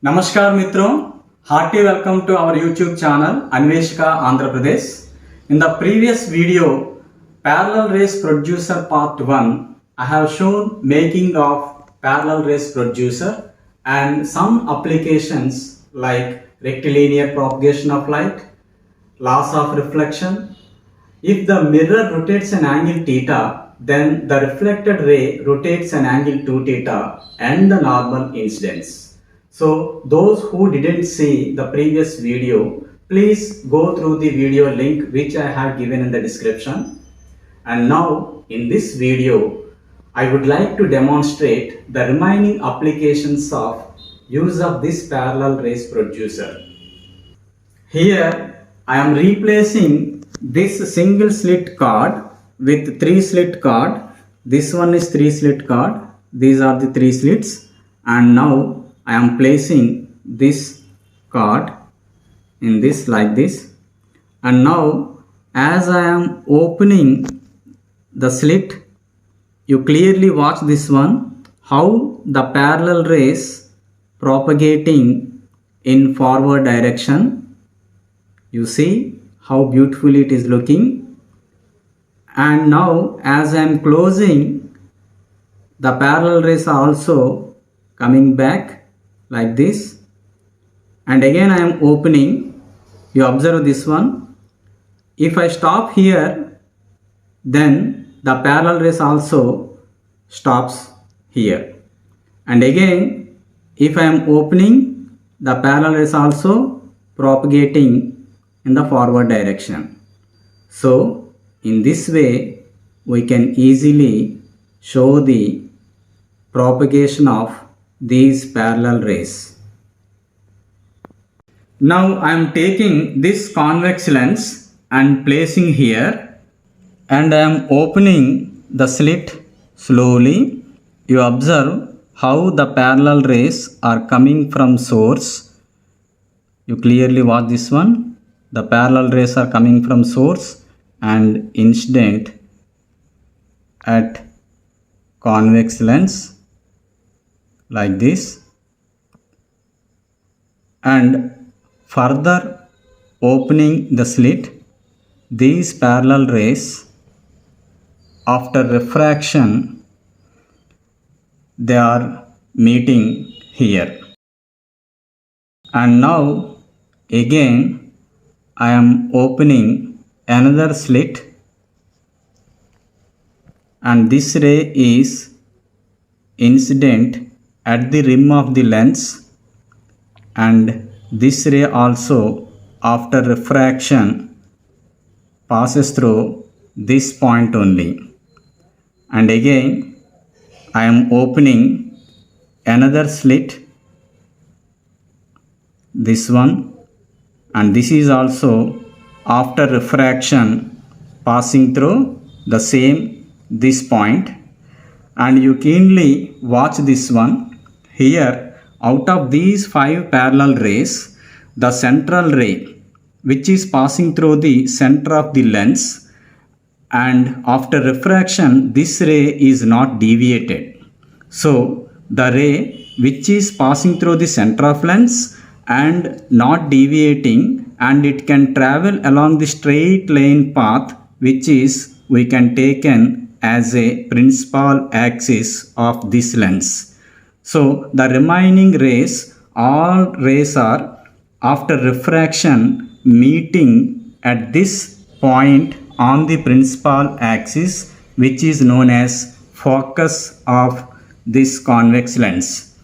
Namaskar Mitro, hearty welcome to our YouTube channel Anveshika Andhra Pradesh. In the previous video, Parallel Race Producer Part 1, I have shown making of Parallel Race Producer and some applications like rectilinear propagation of light, laws of reflection. If the mirror rotates an angle theta, then the reflected ray rotates an angle 2 theta and the normal incidence. So those who didn't see the previous video, please go through the video link which I have given in the description. And now in this video, I would like to demonstrate the remaining applications of use of this parallel race producer. Here I am replacing this single slit card with 3 slit card. This one is 3 slit card. These are the 3 slits, and now I am placing this card in this like this, and now as I am opening the slit, you clearly watch this one, how the parallel rays propagating in forward direction. You see how beautifully it is looking. And now as I am closing, the parallel rays are also coming back like this, and again I am opening. You observe this one. If I stop here, then the parallel rays also stops here, and again if I am opening, the parallel rays also propagating in the forward direction. So in this way we can easily show the propagation of these parallel rays. Now I am taking this convex lens and placing here, and I am opening the slit slowly. You observe how the parallel rays are coming from source. You clearly watch this one. The parallel rays are coming from source and incident at convex lens like this, and further opening the slit, these parallel rays after refraction they are meeting here. And now again I am opening another slit, and this ray is incident at the rim of the lens, and this ray also after refraction passes through this point only. And again I am opening another slit, this one, and this is also after refraction passing through the same this point. And you keenly watch this one. Here, out of these 5 parallel rays, the central ray which is passing through the center of the lens, and after refraction this ray is not deviated. So the ray which is passing through the center of lens and not deviating, and it can travel along the straight line path which is we can taken as a principal axis of this lens. So the remaining rays, all rays are after refraction meeting at this point on the principal axis, which is known as focus of this convex lens.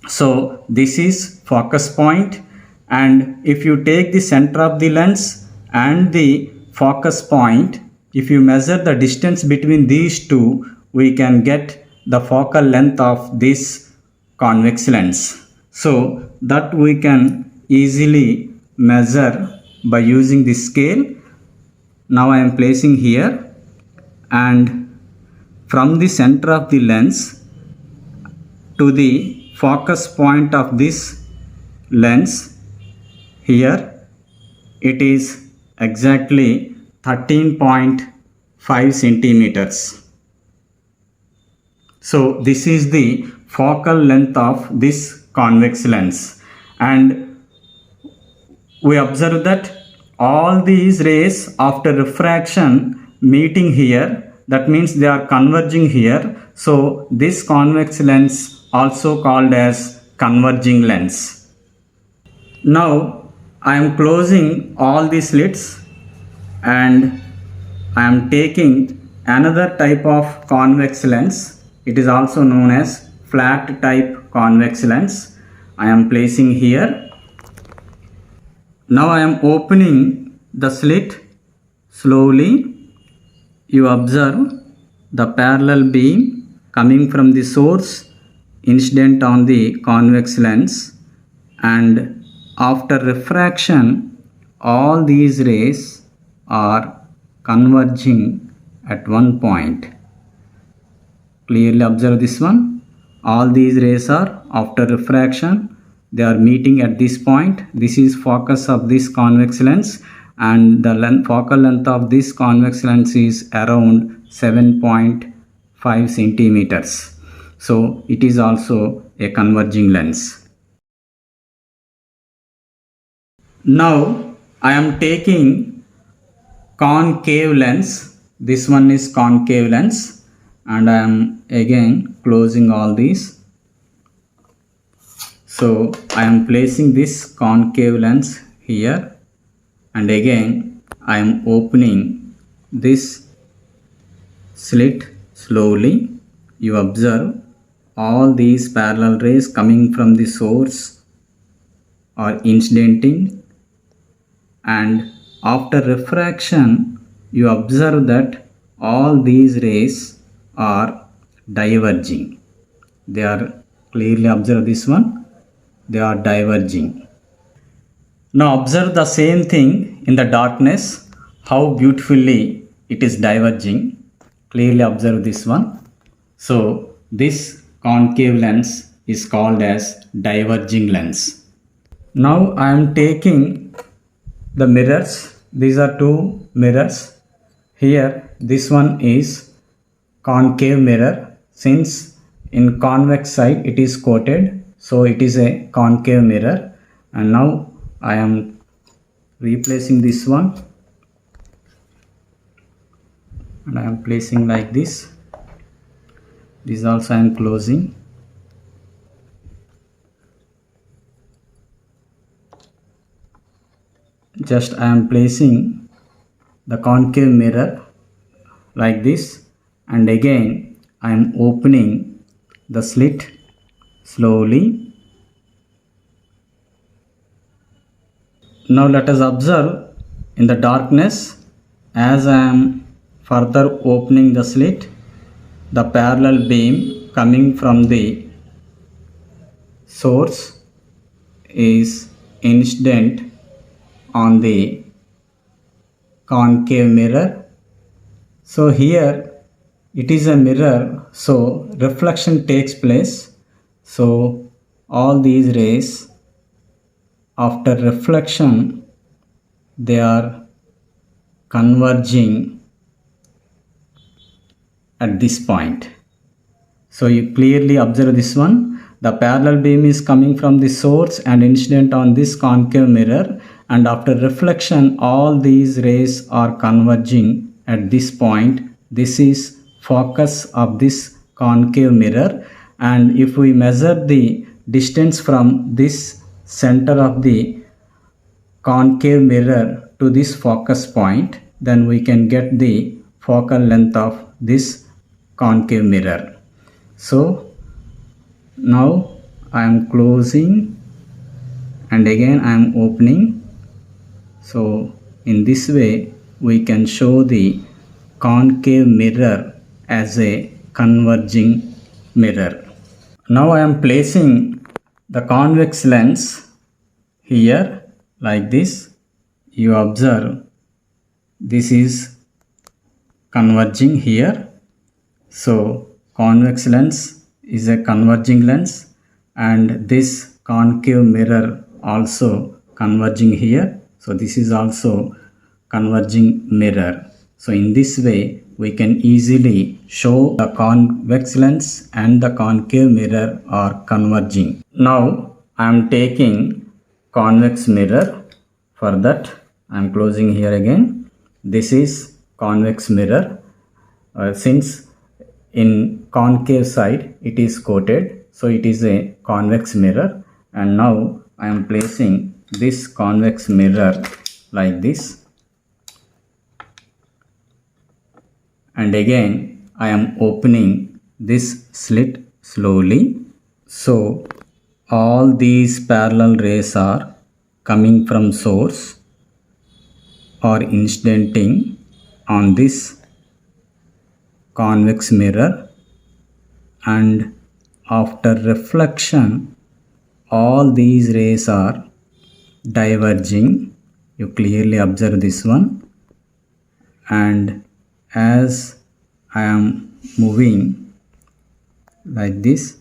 So this is focus point, and if you take the center of the lens and the focus point, if you measure the distance between these two, we can get the focal length of this convex lens. So that we can easily measure by using this scale. Now I am placing here, and from the center of the lens to the focus point of this lens, here it is exactly 13.5 centimeters. So this is the focal length of this convex lens. and we observe that all these rays after refraction meeting here, that means they are converging here. So this convex lens also called as converging lens. Now I am closing all the slits and I am taking another type of convex lens. It is also known as flat type convex lens. I am placing here. Now I am opening the slit slowly. You observe the parallel beam coming from the source incident on the convex lens, and after refraction all these rays are converging at one point. Clearly observe this one. All these rays are after refraction, they are meeting at this point. This is focus of this convex lens, and the focal length of this convex lens is around 7.5 centimeters. So it is also a converging lens. Now I am taking concave lens. This one is concave lens, and I am again closing all these. So I am placing this concave lens here, and again I am opening this slit slowly. You observe all these parallel rays coming from the source are incidenting, and after refraction you observe that all these rays are diverging. They are, clearly observe this one, they are diverging. Now observe the same thing in the darkness, how beautifully it is diverging. Clearly observe this one. So this concave lens is called as diverging lens. Now I am taking the mirrors. These are two mirrors. Here this one is concave mirror. Since in convex side it is coated, so it is a concave mirror. And now I am replacing this one, and I am placing like this. This also I am closing. Just I am placing the concave mirror like this, and again I am opening the slit slowly. Now let us observe in the darkness, as I am further opening the slit, the parallel beam coming from the source is incident on the concave mirror. So here it is a mirror, so reflection takes place. So all these rays after reflection they are converging at this point. So you clearly observe this one. The parallel beam is coming from the source and incident on this concave mirror, and after reflection all these rays are converging at this point. This is focus of this concave mirror, and if we measure the distance from this center of the concave mirror to this focus point, then we can get the focal length of this concave mirror. So now I am closing and again I am opening. So in this way we can show the concave mirror as a converging mirror. Now I am placing the convex lens here like this. You observe this is converging here. So convex lens is a converging lens, and this concave mirror also converging here. So this is also converging mirror. So in this way we can easily show the convex lens and the concave mirror are converging. Now I am taking convex mirror. For that I am closing here again. This is convex mirror. Since in concave side it is coated, so it is a convex mirror. And now I am placing this convex mirror like this, and again I am opening this slit slowly. So all these parallel rays are coming from source or incidenting on this convex mirror, and after reflection all these rays are diverging. You clearly observe this one, and as I am moving like this,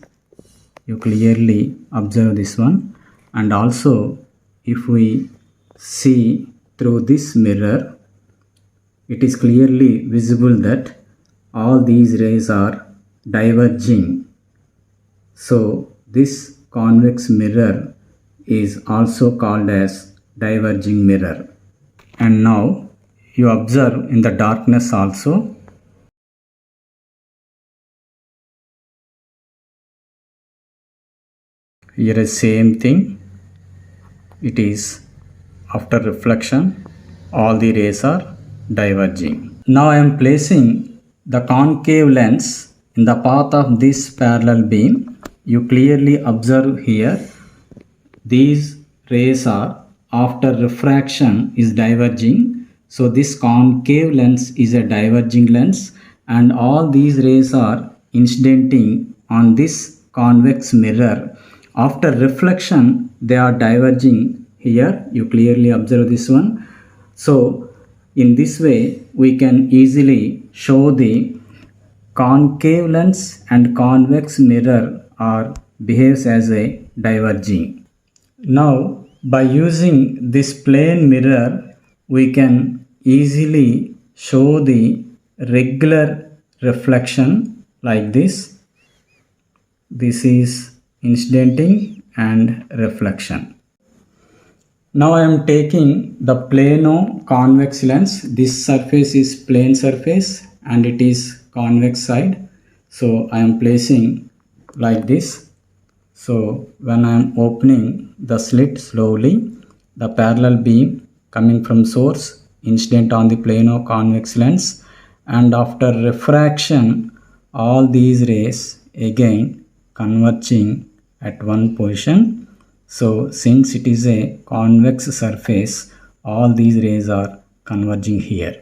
you clearly observe this one. And also if we see through this mirror, it is clearly visible that all these rays are diverging. So this convex mirror is also called as diverging mirror. And now you observe in the darkness also. Here is same thing. It is after reflection all the rays are diverging. Now I am placing the concave lens in the path of this parallel beam. You clearly observe here these rays are after refraction is diverging. So this concave lens is a diverging lens, and all these rays are incidenting on this convex mirror. After reflection they are diverging here. You clearly observe this one. So in this way we can easily show the concave lens and convex mirror are behaves as a diverging. Now by using this plane mirror we can easily show the regular reflection like this. This is incidenting and reflection. Now I am taking the plano convex lens. This surface is plane surface and it is convex side. So I am placing like this. So when I am opening the slit slowly, the parallel beam coming from source incident on the plano convex lens, and after refraction all these rays again converging at one position. So since it is a convex surface, all these rays are converging here.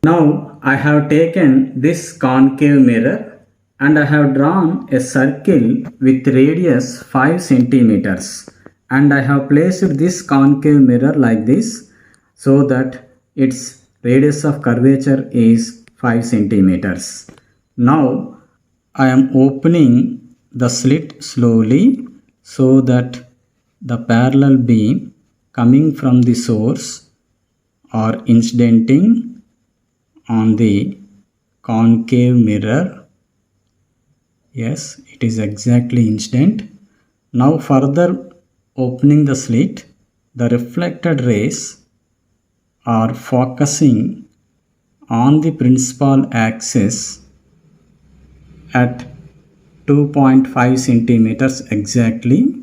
Now I have taken this concave mirror and I have drawn a circle with radius 5 centimeters, and I have placed this concave mirror like this so that its radius of curvature is 5 centimeters. Now I am opening the slit slowly so that the parallel beam coming from the source are incidenting on the concave mirror. Yes, it is exactly incident. Now further opening the slit, the reflected rays are focusing on the principal axis at 2.5 centimeters exactly.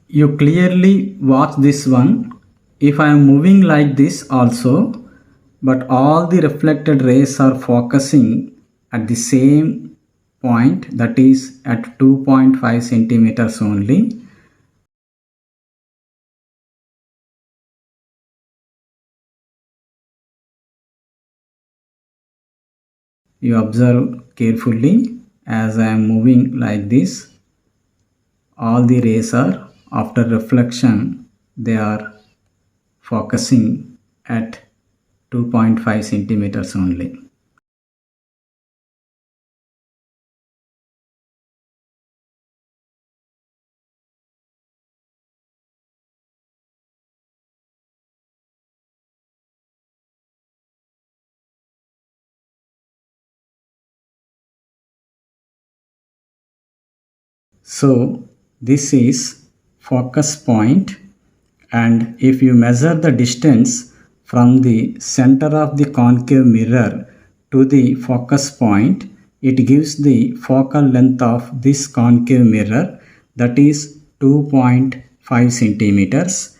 You clearly watch this one. If I am moving like this also, but all the reflected rays are focusing at the same point, that is at 2.5 centimeters only. You observe carefully as I am moving like this. All the rays are after reflection, they are focusing at 2.5 centimeters only. So this is focus point, and if you measure the distance from the center of the concave mirror to the focus point, it gives the focal length of this concave mirror, that is 2.5 centimeters,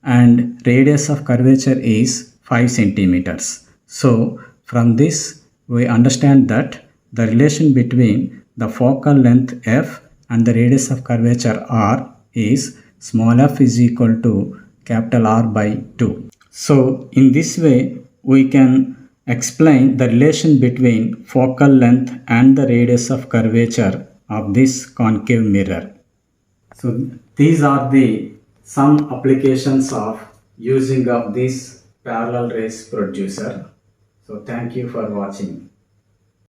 and radius of curvature is 5 centimeters. So from this we understand that the relation between the focal length f and the radius of curvature r is small f is equal to capital R by 2. So in this way we can explain the relation between focal length and the radius of curvature of this concave mirror. So these are the some applications of using of this parallel rays producer. So thank you for watching.